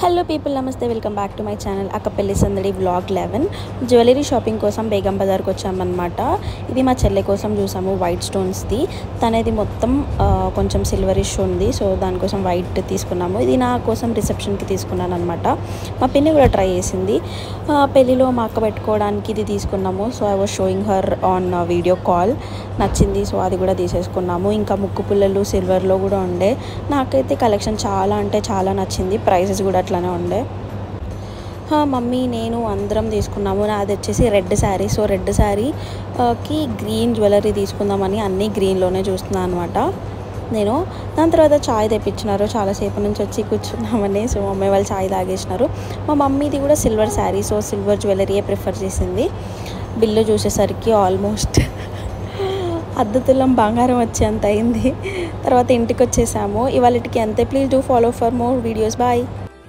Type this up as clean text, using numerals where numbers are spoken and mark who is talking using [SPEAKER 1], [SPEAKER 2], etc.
[SPEAKER 1] Hello people, నమస్తే. Welcome back to my channel Akkapalli సందడి vlog 11. Jewellery shopping కోసం బేగం బజార్కి వచ్చామన్నమాట. ఇది మా చెల్లె కోసం చూసాము, వైట్ స్టోన్స్ది. తనది మొత్తం కొంచెం సిల్వరిష్ ఉంది, సో దానికోసం వైట్ తీసుకున్నాము. ఇది నా కోసం రిసెప్షన్కి తీసుకున్నాను అనమాట. మా పిన్ని కూడా ట్రై చేసింది. పెళ్ళిలో మా అక్క పెట్టుకోవడానికి ఇది తీసుకున్నాము. So I was sowing her on video call. నచ్చింది, సో అది కూడా తీసేసుకున్నాము. ఇంకా ముక్కు పుల్లలు సిల్వర్లో కూడా ఉండే. నాకైతే కలెక్షన్ చాలా అంటే చాలా నచ్చింది. ప్రైసెస్ కూడా అట్లానే ఉండే. మమ్మీ నేను అందరం తీసుకున్నాము. నాది వచ్చేసి రెడ్ శారీ. సో రెడ్ శారీకి గ్రీన్ జ్యువెలరీ తీసుకుందామని అన్నీ గ్రీన్లోనే చూస్తున్నాను అనమాట నేను. దాని తర్వాత చాయ్ తెప్పించినారు. చాలాసేపు నుంచి వచ్చి కూర్చున్నామని. సో మమ్మీ వాళ్ళు చాయ్ తాగేసినారు. మా మమ్మీది కూడా సిల్వర్ శారీ, సో సిల్వర్ జ్యువెలరీయే ప్రిఫర్ చేసింది. బిల్లు చూసేసరికి ఆల్మోస్ట్ అద్దుతులం బంగారం వచ్చేంత అయింది. తర్వాత ఇంటికి వచ్చేసాము. ఇవాళకి అంతే. Please do follow for more videos. Bye.